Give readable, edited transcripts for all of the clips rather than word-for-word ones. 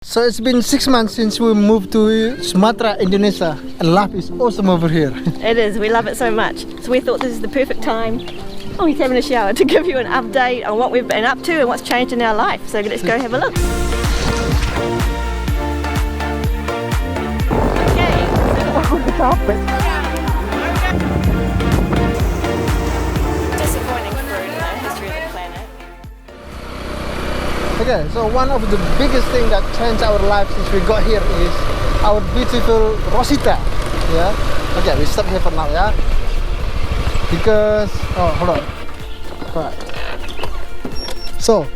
So it's been 6 months since we moved to Sumatra, Indonesia, and life is awesome over here. It is, we love it so much. So we thought this is the perfect time, oh he's having a shower, to give you an update on what we've been up to and what's changed in our life. So let's go have a look. Okay, disappointing for the history of the planet. Okay, so one of the biggest things that changed our life since we got here is our beautiful Rosita. Yeah. Okay, we stop here for now, yeah. Because hold on. Right. So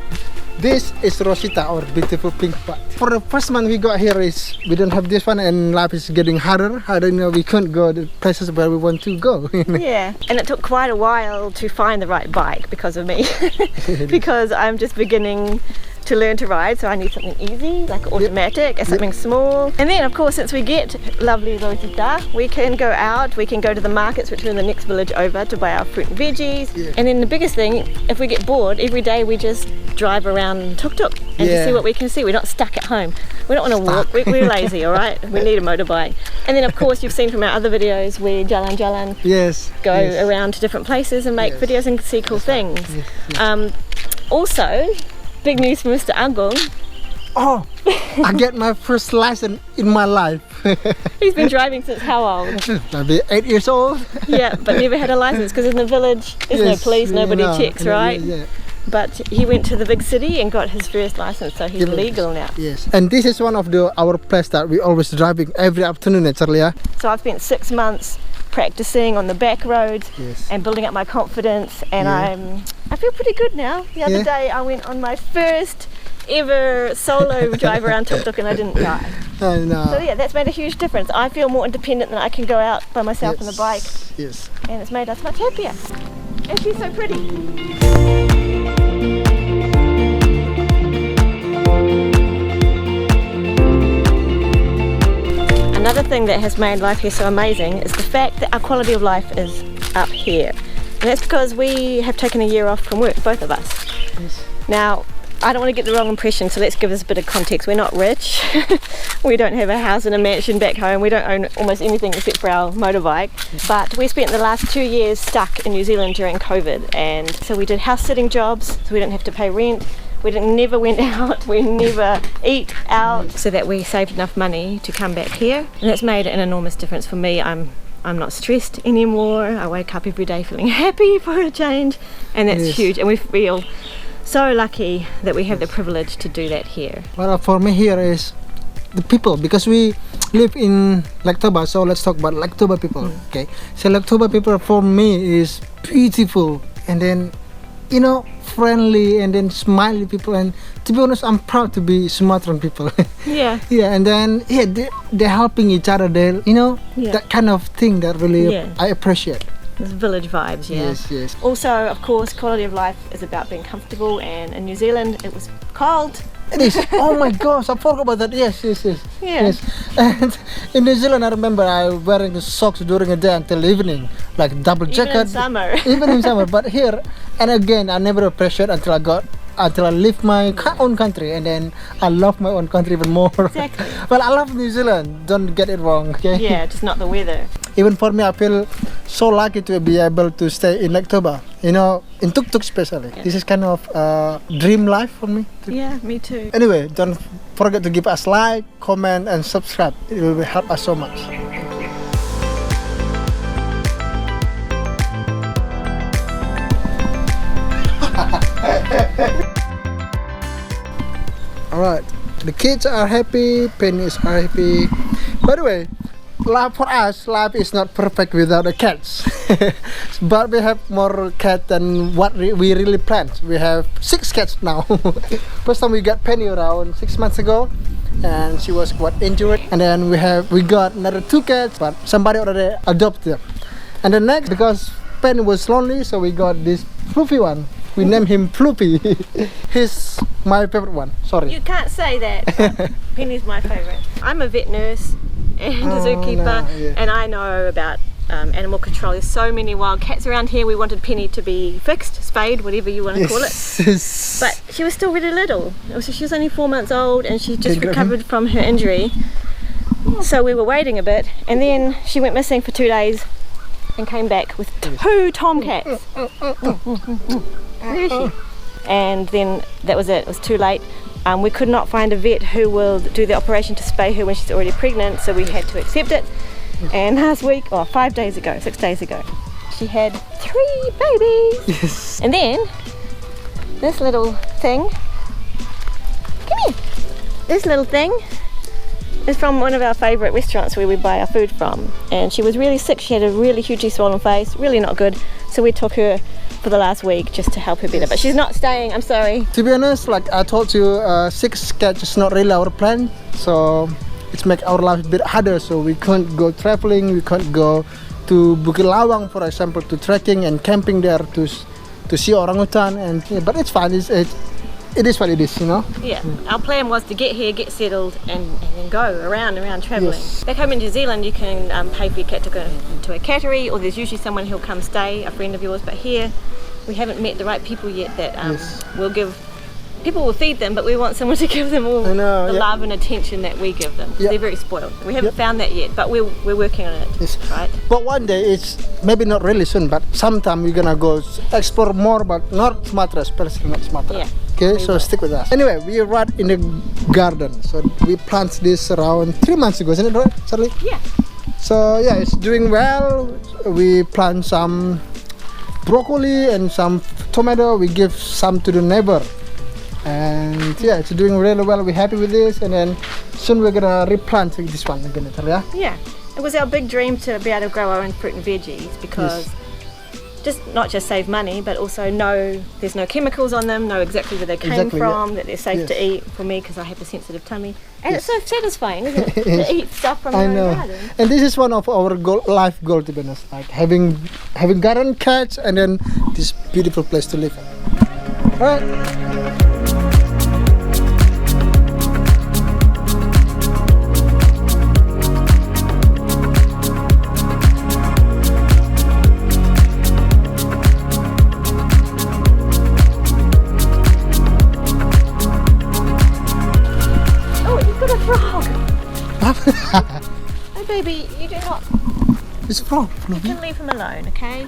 this is Rosita, our beautiful pink pot. For the first month we got here is we don't have this one, and life is getting harder. You know, we couldn't go the places where we want to go. Yeah, and it took quite a while to find the right bike because of me. Because I'm just beginning to learn to ride, so I need something easy, like automatic, and something small. And then of course, since we get lovely Rosita, we can go out, we can go to the markets which are in the next village over to buy our fruit and veggies. And then the biggest thing, if we get bored, every day we just drive around tuk-tuk and just see what we can see. We're not stuck at home. We don't want to walk, we're lazy, alright? We need a motorbike. And then of course, you've seen from our other videos, we jalan-jalan, go around to different places and make videos and see cool things. Also, big news for Mr. Agung. Oh, I get my first license in my life. He's been driving since how old? Maybe 8 years old. Yeah, but never had a license because in the village there's no police, nobody checks, right? But he went to the big city and got his first license, so he's legal now. Yes, and this is one of our place that we always driving every afternoon actually. Yeah? So I've spent 6 months practicing on the back roads and building up my confidence, and I feel pretty good now. The other day I went on my first ever solo drive around tuk-tuk and I didn't die. I know. So yeah, that's made a huge difference. I feel more independent than I can go out by myself on the bike. Yes. And it's made us much happier. And she's so pretty. Another thing that has made life here so amazing is the fact that our quality of life is up here. And that's because we have taken a year off from work, both of us. Yes. Now, I don't want to get the wrong impression, so let's give this a bit of context. We're not rich. We don't have a house and a mansion back home. We don't own almost anything except for our motorbike. But we spent the last 2 years stuck in New Zealand during COVID. And so we did house sitting jobs, so we didn't have to pay rent. We never went out, we never eat out, so that we saved enough money to come back here. And that's made an enormous difference for me. I'm not stressed anymore. I wake up every day feeling happy for a change, and that's huge. And we feel so lucky that we have the privilege to do that here. Well, for me here is the people, because we live in Lake Toba, so let's talk about Lake Toba people. Okay, so Lake Toba people for me is beautiful, and then you know, friendly, and then smiley people, and to be honest, I'm proud to be Sumatran people. Yeah. Yeah, and then they're helping each other. They, you know, that kind of thing that really I appreciate. There's village vibes, Yes. Also, of course, quality of life is about being comfortable, and in New Zealand it was cold. It is. Oh my gosh, I forgot about that. Yes. Yeah. And in New Zealand, I remember I wearing socks during the day until evening, like double jacket. Even in summer. Even in summer. But here, and again, I never appreciate until I leave my own country, and then I love my own country even more. Exactly. Well, I love New Zealand. Don't get it wrong, okay? Yeah, just not the weather. Even for me, I feel so lucky to be able to stay in Lake Toba. You know, in tuk-tuk especially. This is kind of dream life for me. Yeah, me too. Anyway, don't forget to give us like, comment, and subscribe. It will help us so much. Alright, the kids are happy, Pennies are happy. By the way, life for us, life is not perfect without the cats. But we have more cats than what we really planned. We have 6 cats now. First time we got Penny around 6 months ago, and she was quite injured. And then we got another 2 cats, but somebody already adopted them. And the next, because Penny was lonely, so we got this fluffy one. We named him Floopy. He's my favorite one. Sorry. You can't say that. Penny's my favorite. I'm a vet nurse and a zookeeper, and I know about animal control. There's so many wild cats around here. We wanted Penny to be fixed, spayed, whatever you want to call it. But she was still really little. She was only 4 months old, and she just recovered from her injury. So we were waiting a bit, and then she went missing for 2 days and came back with 2 tomcats. Where is she? And then that was it. It was too late. We could not find a vet who will do the operation to spay her when she's already pregnant, so we had to accept it. And last week, or 6 days ago, she had 3 babies. Yes. And then this little thing, come here. This little thing is from one of our favourite restaurants where we buy our food from. And she was really sick. She had a really hugely swollen face, really not good. So we took her for the last week just to help her better. But she's not staying, I'm sorry. To be honest, like I told you, 6 cats is not really our plan. So it's make our life a bit harder. So we can't go traveling, we can't go to Bukit Lawang, for example, to trekking and camping there to see orangutan. And yeah, but it's fine. It is what it is, you know. Yeah, our plan was to get here, get settled, and then go around travelling. Yes. Back home in New Zealand, you can pay for your cat to go to a cattery, or there's usually someone who'll come stay, a friend of yours. But here, we haven't met the right people yet that will give. People will feed them, but we want someone to give them all the love and attention that we give them. They're very spoiled. We haven't found that yet, but we're working on it. Yes. Right? But one day, it's maybe not really soon, but sometime we're gonna go explore more, but not Sumatra, especially not Sumatra. Yeah. Okay, so stick with us. Anyway, we are right in the garden. So we planted this around 3 months ago, isn't it right, Charlie? Yeah. So yeah, it's doing well. We plant some broccoli and some tomato. We give some to the neighbor. And yeah, it's doing really well. We're happy with this, and then soon we're gonna replant this one again, yeah? Yeah, it was our big dream to be able to grow our own fruit and veggies because not just save money, but also know there's no chemicals on them, know exactly where they came from, that they're safe to eat for me because I have a sensitive tummy. And it's so satisfying, isn't it, to eat stuff from your own garden. And this is one of our life goal, to be honest, like having garden, cats, and then this beautiful place to live in. All right. Oh baby, you do not. It's a frog. You can leave him alone, okay?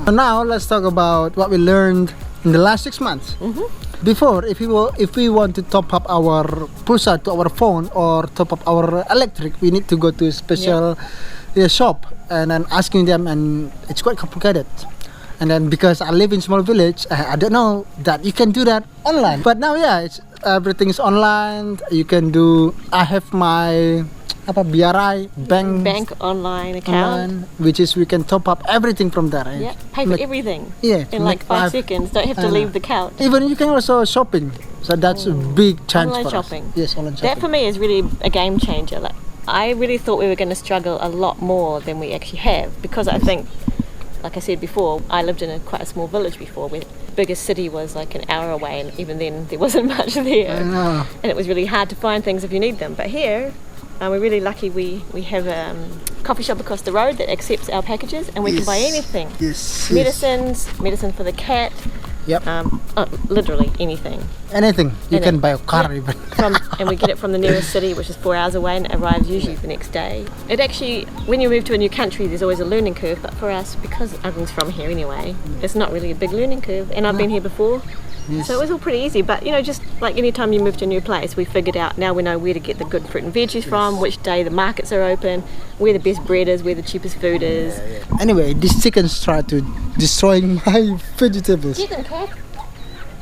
So now let's talk about what we learned in the last 6 months. Before, if we want to top up our pulsa to our phone or top up our electric, we need to go to a special shop and then asking them, and it's quite complicated. And then because I live in small village, I don't know that you can do that online. But now, everything is online. You can do. I have my BRI bank online account, which is we can top up everything from there. Yeah, pay for everything. Yeah, in like 5 seconds. Don't have to leave the couch. Even you can also shopping. So that's a big chance online for shopping. us. Yes, online shopping. That for me is really a game changer. Like I really thought we were going to struggle a lot more than we actually have, because I think, like I said before, I lived in quite a small village before where the biggest city was like an hour away, and even then there wasn't much there. I know. And it was really hard to find things if you need them. But here, we're really lucky we have a coffee shop across the road that accepts our packages, and we can buy anything. Yes. Medicine for the cat. Yep. Literally anything. Anything. You can buy a car even. And we get it from the nearest city, which is 4 hours away, and it arrives usually the next day. It actually, when you move to a new country, there's always a learning curve, but for us, because everyone's from here anyway, it's not really a big learning curve. And I've been here before. Yes. So it was all pretty easy, but just like any time you move to a new place, we figured out, now we know where to get the good fruit and veggies from, which day the markets are open, where the best bread is, where the cheapest food is. Anyway, these chickens try to destroying my vegetables. Get them, cat.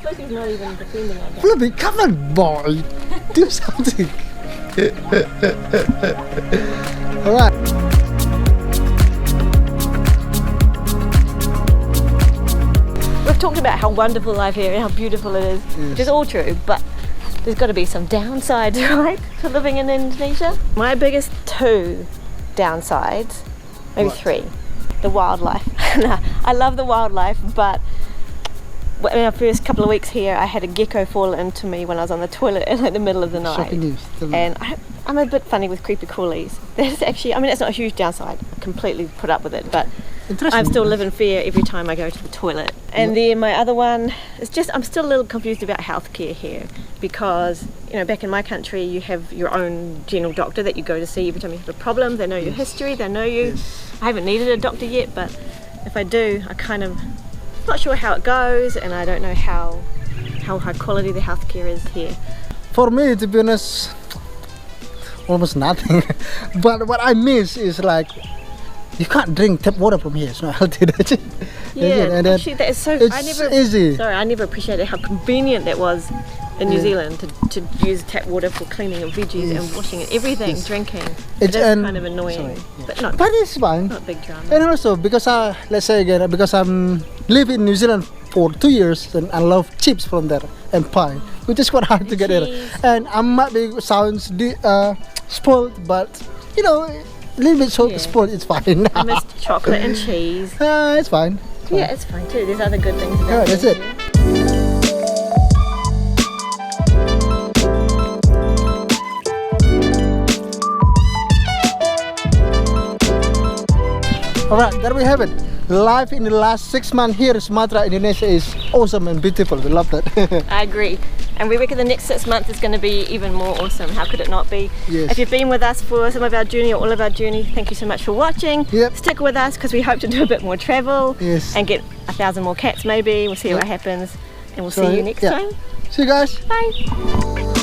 Flippy's not even defending on that. Flippy, come on, boy. Do something. Alright. We've talked about how wonderful life here and how beautiful it is, which is all true, but there's got to be some downsides, right, to living in Indonesia? My biggest 2 downsides, maybe 3, the wildlife. I love the wildlife, but in our first couple of weeks here, I had a gecko fall into me when I was on the toilet in like the middle of the night. Shocking news. And I'm a bit funny with creepy crawlies. That's actually, it's not a huge downside. completely put up with it, but Interesting. I still live in fear every time I go to the toilet. And then my other one is just, I'm still a little confused about healthcare here, because you know, back in my country you have your own general doctor that you go to see every time you have a problem. They know your history, they know you. I haven't needed a doctor yet, but if I do, I kind of not sure how it goes, and I don't know how high quality the healthcare is here. For me, to be honest, almost nothing. But what I miss is like, you can't drink tap water from here. It's not healthy. Yeah, actually that is so. It's easy. Sorry, I never appreciated how convenient that was in New Zealand to use tap water for cleaning of veggies and washing and everything, drinking. It's kind of annoying, but it's fine. Not big drama. And also because let's say again, because I'm live in New Zealand for 2 years, and I love chips from there and pie, which is quite hard to get it. And I might be sounds spoiled, but you know, a little bit spoiled. It's fine. I missed chocolate and cheese. It's fine. Yeah, it's fine too. There's other good things about that's it. Alright, there we have it. Life in the last 6 months here in Sumatra, Indonesia is awesome and beautiful. We love that. I agree. And we reckon the next 6 months is going to be even more awesome. How could it not be? Yes. If you've been with us for some of our journey or all of our journey, thank you so much for watching. Yep. Stick with us because we hope to do a bit more travel Yes. and get 1,000 more cats maybe. We'll see what happens, and we'll see you next time. See you guys. Bye.